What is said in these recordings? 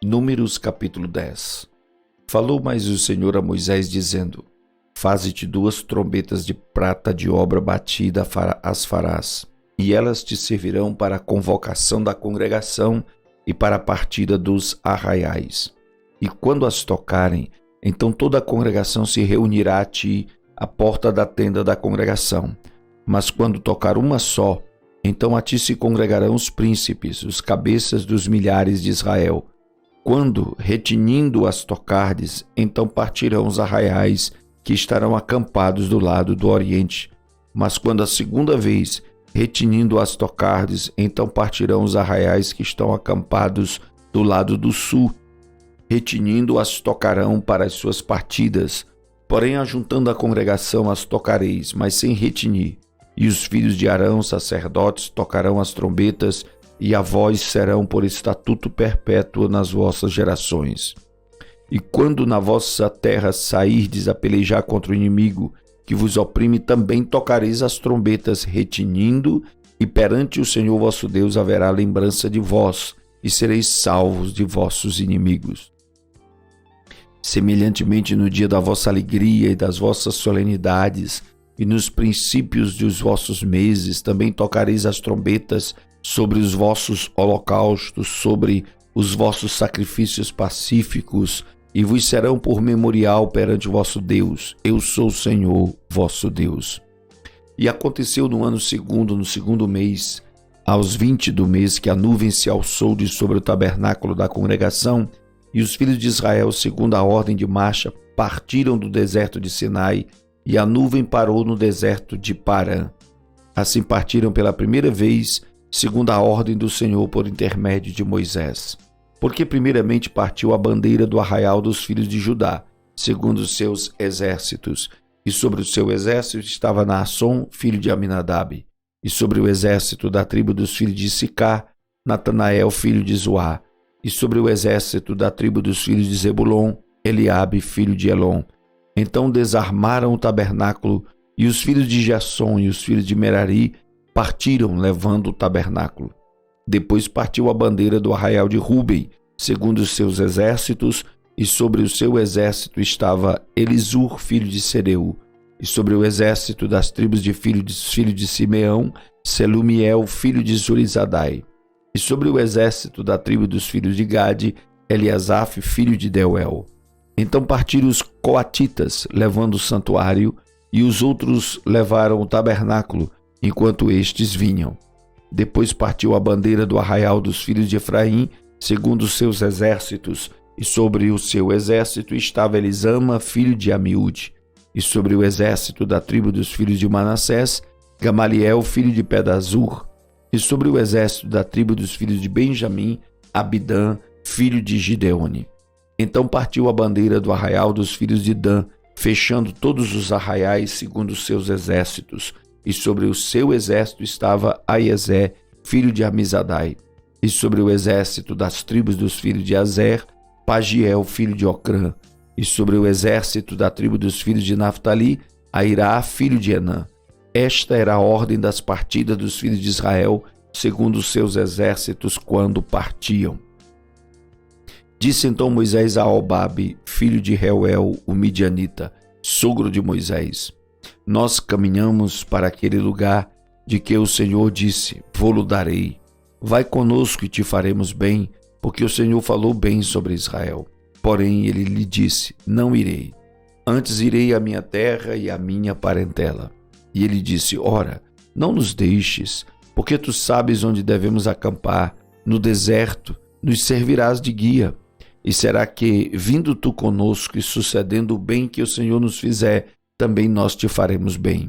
Números capítulo 10. Falou mais o Senhor a Moisés, dizendo: Faze-te 2 trombetas de prata de obra batida as farás, e elas te servirão para a convocação da congregação e para a partida dos arraiais. E quando as tocarem, então toda a congregação se reunirá a ti à porta da tenda da congregação. Mas quando tocar uma só, então a ti se congregarão os príncipes, os cabeças dos milhares de Israel. Quando, retinindo as tocardes, então partirão os arraiais que estarão acampados do lado do oriente. Mas quando a segunda vez, retinindo as tocardes, então partirão os arraiais que estão acampados do lado do sul. Retinindo as tocarão para as suas partidas. Porém, ajuntando a congregação as tocareis, mas sem retinir. E os filhos de Arão, sacerdotes, tocarão as trombetas, e a vós serão por estatuto perpétuo nas vossas gerações. E quando na vossa terra sairdes a pelejar contra o inimigo, que vos oprime, também tocareis as trombetas, retinindo, e perante o Senhor vosso Deus haverá lembrança de vós, e sereis salvos de vossos inimigos. Semelhantemente no dia da vossa alegria e das vossas solenidades, e nos princípios dos vossos meses, também tocareis as trombetas sobre os vossos holocaustos, sobre os vossos sacrifícios pacíficos, e vos serão por memorial perante o vosso Deus. Eu sou o Senhor, vosso Deus. E aconteceu no ano segundo, no segundo mês, aos 20 do mês, que a nuvem se alçou de sobre o tabernáculo da congregação, e os filhos de Israel, segundo a ordem de marcha, partiram do deserto de Sinai, e a nuvem parou no deserto de Parã. Assim partiram pela primeira vez, segundo a ordem do Senhor por intermédio de Moisés. Porque primeiramente partiu a bandeira do arraial dos filhos de Judá, segundo os seus exércitos. E sobre o seu exército estava Naasson, filho de Aminadab. E sobre o exército da tribo dos filhos de Sicar, Natanael, filho de Zoá. E sobre o exército da tribo dos filhos de Zebulon, Eliabe, filho de Elon. Então desarmaram o tabernáculo, e os filhos de Jasson e os filhos de Merari partiram levando o tabernáculo. Depois partiu a bandeira do arraial de Ruben, segundo os seus exércitos, e sobre o seu exército estava Elisur, filho de Sereu. E sobre o exército das tribos de filho de Simeão, Selumiel, filho de Zurizadai. E sobre o exército da tribo dos filhos de Gade, Eliasaf, filho de Deuel. Então partiram os coatitas, levando o santuário, e os outros levaram o tabernáculo, enquanto estes vinham. Depois partiu a bandeira do arraial dos filhos de Efraim, segundo os seus exércitos, e sobre o seu exército estava Elisama, filho de Amiúde. E sobre o exército da tribo dos filhos de Manassés, Gamaliel, filho de Pedazur. E sobre o exército da tribo dos filhos de Benjamim, Abidã, filho de Gideone. Então partiu a bandeira do arraial dos filhos de Dan, fechando todos os arraiais segundo os seus exércitos. E sobre o seu exército estava Aiezé, filho de Amizadai. E sobre o exército das tribos dos filhos de Azer, Pagiel, filho de Ocrã. E sobre o exército da tribo dos filhos de Naftali, Airá, filho de Enã. Esta era a ordem das partidas dos filhos de Israel, segundo os seus exércitos, quando partiam. Disse então Moisés a Obabe, filho de Reuel, o midianita, sogro de Moisés: Nós caminhamos para aquele lugar de que o Senhor disse: Vou-lo darei. Vai conosco e te faremos bem, porque o Senhor falou bem sobre Israel. Porém ele lhe disse: Não irei. Antes irei à minha terra e à minha parentela. E ele disse: Ora, não nos deixes, porque tu sabes onde devemos acampar. No deserto nos servirás de guia. E será que, vindo tu conosco e sucedendo o bem que o Senhor nos fizer, também nós te faremos bem?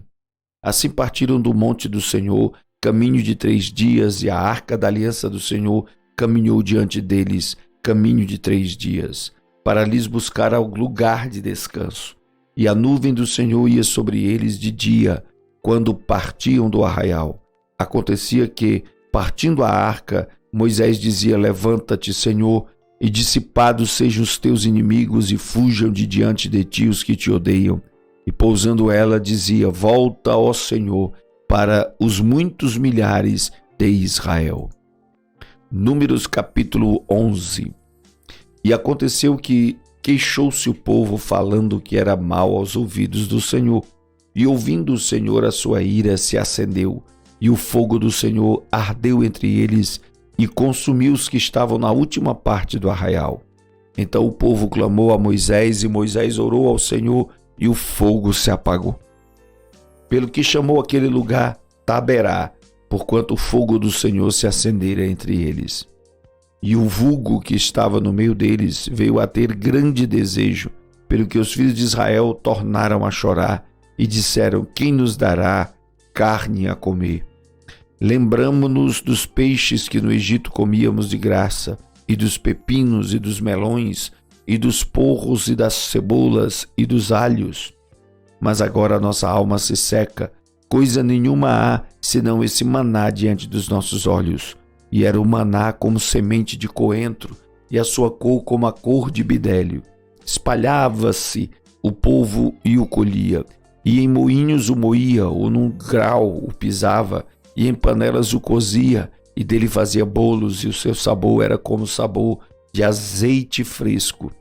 Assim partiram do monte do Senhor, caminho de 3 dias, e a arca da aliança do Senhor caminhou diante deles, caminho de 3 dias, para lhes buscar algum lugar de descanso. E a nuvem do Senhor ia sobre eles de dia, quando partiam do arraial. Acontecia que, partindo a arca, Moisés dizia: Levanta-te, Senhor, e dissipados sejam os teus inimigos, e fujam de diante de ti os que te odeiam. E pousando ela, dizia: Volta, ó Senhor, para os muitos milhares de Israel. Números capítulo 11. E aconteceu que queixou-se o povo, falando que era mal aos ouvidos do Senhor. E ouvindo o Senhor, a sua ira se acendeu, e o fogo do Senhor ardeu entre eles, e consumiu os que estavam na última parte do arraial. Então o povo clamou a Moisés, e Moisés orou ao Senhor, e o fogo se apagou. Pelo que chamou aquele lugar Taberá, porquanto o fogo do Senhor se acendera entre eles. E o vulgo que estava no meio deles veio a ter grande desejo, pelo que os filhos de Israel tornaram a chorar, e disseram: quem nos dará carne a comer? Lembramo-nos dos peixes que no Egito comíamos de graça, e dos pepinos e dos melões, e dos porros e das cebolas e dos alhos. Mas agora a nossa alma se seca, coisa nenhuma há, senão esse maná diante dos nossos olhos. E era o maná como semente de coentro, e a sua cor como a cor de bidélio. Espalhava-se o povo e o colhia, e em moinhos o moía, ou num grau o pisava, e em panelas o cozia, e dele fazia bolos, e o seu sabor era como o sabor de azeite fresco.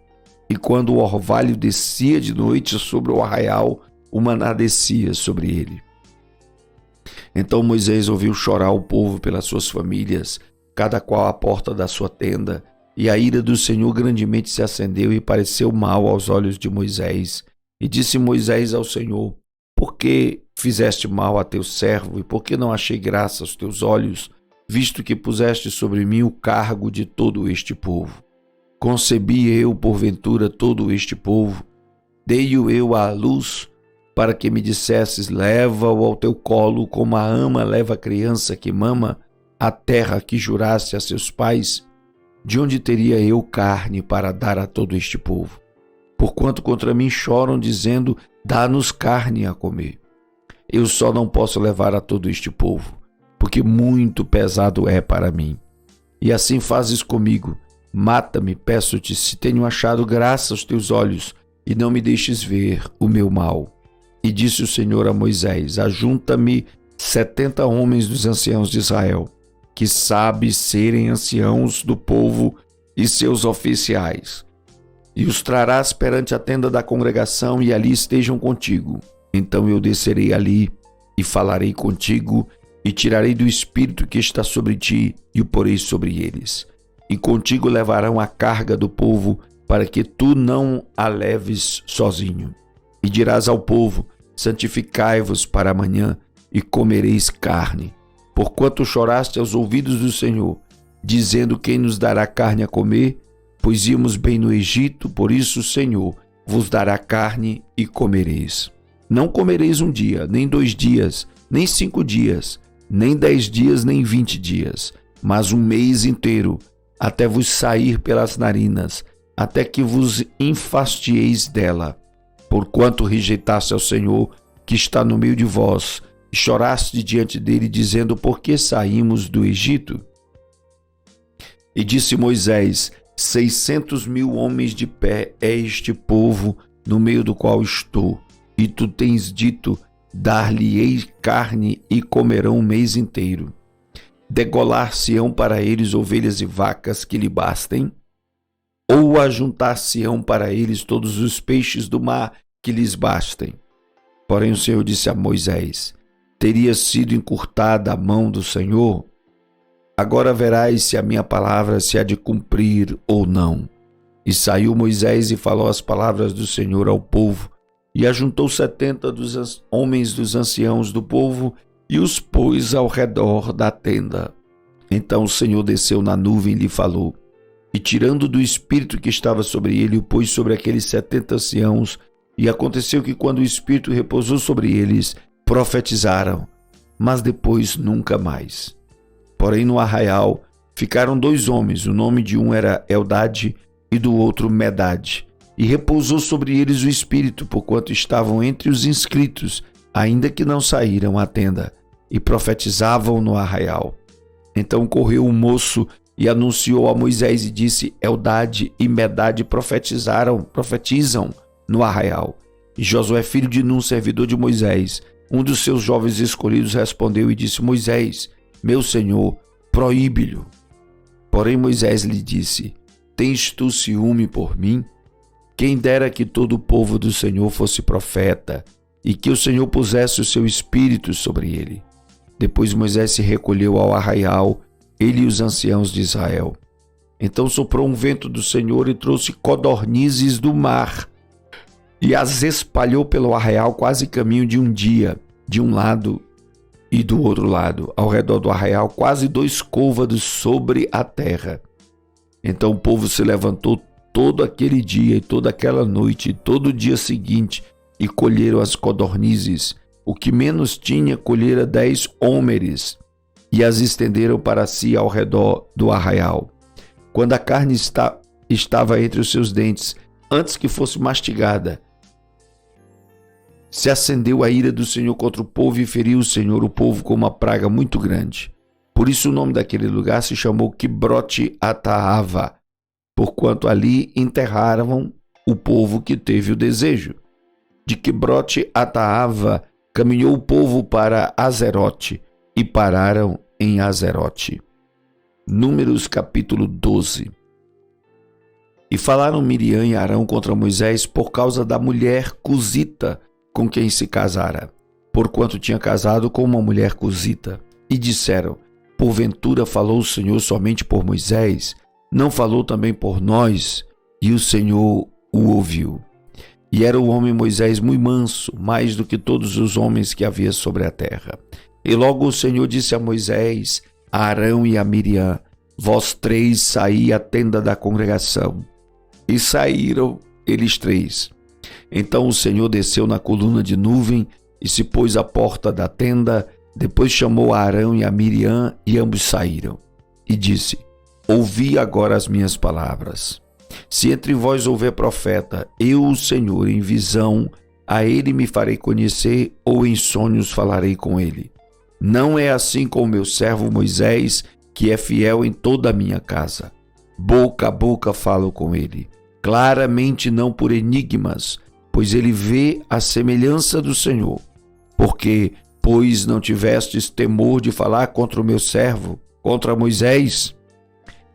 E quando o orvalho descia de noite sobre o arraial, o maná descia sobre ele. Então Moisés ouviu chorar o povo pelas suas famílias, cada qual à porta da sua tenda, e a ira do Senhor grandemente se acendeu e pareceu mal aos olhos de Moisés. E disse Moisés ao Senhor: por que fizeste mal a teu servo, e por que não achei graça aos teus olhos, visto que puseste sobre mim o cargo de todo este povo? Concebi eu, porventura, todo este povo? Dei-o eu à luz, para que me dissesses: leva-o ao teu colo, como a ama leva a criança que mama, a terra que juraste a seus pais? De onde teria eu carne para dar a todo este povo? Porquanto contra mim choram, dizendo: dá-nos carne a comer. Eu só não posso levar a todo este povo, porque muito pesado é para mim. E assim fazes comigo: mata-me, peço-te, se tenho achado graça aos teus olhos, e não me deixes ver o meu mal. E disse o Senhor a Moisés: ajunta-me 70 homens dos anciãos de Israel, que sabem serem anciãos do povo e seus oficiais, e os trarás perante a tenda da congregação, e ali estejam contigo. Então eu descerei ali e falarei contigo, e tirarei do espírito que está sobre ti e o porei sobre eles. E contigo levarão a carga do povo, para que tu não a leves sozinho. E dirás ao povo: santificai-vos para amanhã, e comereis carne. Porquanto choraste aos ouvidos do Senhor, dizendo: quem nos dará carne a comer? Pois íamos bem no Egito, por isso o Senhor vos dará carne e comereis. Não comereis um dia, nem 2 dias, nem 5 dias, nem 10 dias, nem 20 dias, mas um mês inteiro, até vos sair pelas narinas, até que vos enfastieis dela. Porquanto rejeitaste ao Senhor, que está no meio de vós, e choraste diante dele, dizendo: por que saímos do Egito? E disse Moisés: 600.000 homens de pé é este povo no meio do qual estou. E tu tens dito: dar-lhe-ei carne e comerão um mês inteiro. Degolar-se-ão para eles ovelhas e vacas que lhe bastem? Ou ajuntar-se-ão para eles todos os peixes do mar que lhes bastem? Porém o Senhor disse a Moisés: teria sido encurtada a mão do Senhor? Agora verás se a minha palavra se há de cumprir ou não. E saiu Moisés e falou as palavras do Senhor ao povo, e ajuntou 70 dos homens dos anciãos do povo, e os pôs ao redor da tenda. Então o Senhor desceu na nuvem e lhe falou, e tirando do espírito que estava sobre ele, o pôs sobre aqueles 70 anciãos. E aconteceu que, quando o espírito repousou sobre eles, profetizaram, mas depois nunca mais. Porém no arraial ficaram 2 homens, o nome de um era Eldade e do outro Medade, e repousou sobre eles o espírito, porquanto estavam entre os inscritos, ainda que não saíram à tenda, e profetizavam no arraial. Então correu o moço e anunciou a Moisés e disse: Eldade e Medade profetizam no arraial. E Josué, filho de Num, servidor de Moisés, um dos seus jovens escolhidos, respondeu e disse: Moisés, meu senhor, proíbe-lhe. Porém Moisés lhe disse: tens tu ciúme por mim? Quem dera que todo o povo do Senhor fosse profeta, e que o Senhor pusesse o seu espírito sobre ele. Depois Moisés se recolheu ao arraial, ele e os anciãos de Israel. Então soprou um vento do Senhor e trouxe codornizes do mar, e as espalhou pelo arraial quase caminho de um dia, de um lado e do outro lado, ao redor do arraial, quase 2 côvados sobre a terra. Então o povo se levantou todo aquele dia e toda aquela noite e todo o dia seguinte e colheram as codornizes. O que menos tinha colhera 10 hómeres e as estenderam para si ao redor do arraial. Quando a carne estava entre os seus dentes, antes que fosse mastigada, se acendeu a ira do Senhor contra o povo e feriu o Senhor o povo com uma praga muito grande. Por isso o nome daquele lugar se chamou Quibrote Ataava, porquanto ali enterraram o povo que teve o desejo. De Quibrote Ataava caminhou o povo para Azerote e pararam em Azerote. Números capítulo 12. E falaram Miriam e Arão contra Moisés por causa da mulher cusita com quem se casara, porquanto tinha casado com uma mulher cusita. E disseram: porventura falou o Senhor somente por Moisés? Não falou também por nós? E o Senhor o ouviu. E era o homem Moisés muito manso, mais do que todos os homens que havia sobre a terra. E logo o Senhor disse a Moisés, a Arão e a Miriam: vós 3 saí à tenda da congregação. E saíram eles 3. Então o Senhor desceu na coluna de nuvem e se pôs à porta da tenda. Depois chamou a Arão e a Miriam e ambos saíram. E disse: ouvi agora as minhas palavras. Se entre vós houver profeta, eu, o Senhor, em visão, a ele me farei conhecer, ou em sonhos falarei com ele. Não é assim com o meu servo Moisés, que é fiel em toda a minha casa. Boca a boca falo com ele, claramente não por enigmas, pois ele vê a semelhança do Senhor. Porque, pois não tivestes temor de falar contra o meu servo, contra Moisés?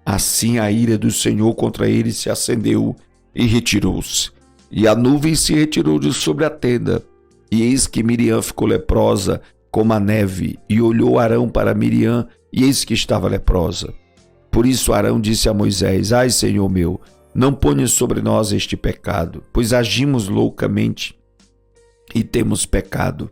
Assim a ira do Senhor contra ele se acendeu e retirou-se. E a nuvem se retirou de sobre a tenda. E eis que Miriam ficou leprosa como a neve, e olhou Arão para Miriam, e eis que estava leprosa. Por isso Arão disse a Moisés: ai, Senhor meu, não ponhas sobre nós este pecado, pois agimos loucamente e temos pecado.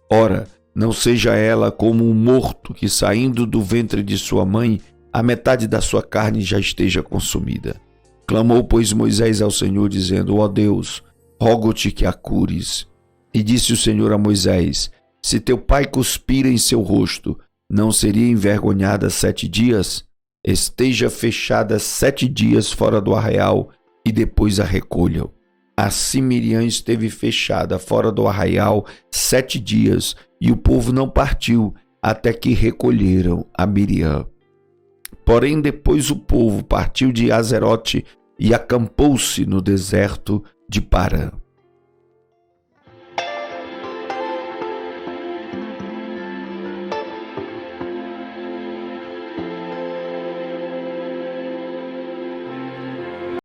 Ora, não seja ela como um morto que, saindo do ventre de sua mãe, a metade da sua carne já esteja consumida. Clamou, pois, Moisés ao Senhor, dizendo: ó Deus, rogo-te que a cures. E disse o Senhor a Moisés: se teu pai cuspira em seu rosto, não seria envergonhada 7 dias? Esteja fechada 7 dias fora do arraial, e depois a recolham. Assim Miriam esteve fechada fora do arraial 7 dias, e o povo não partiu, até que recolheram a Miriam. Porém, depois o povo partiu de Azerote e acampou-se no deserto de Parã.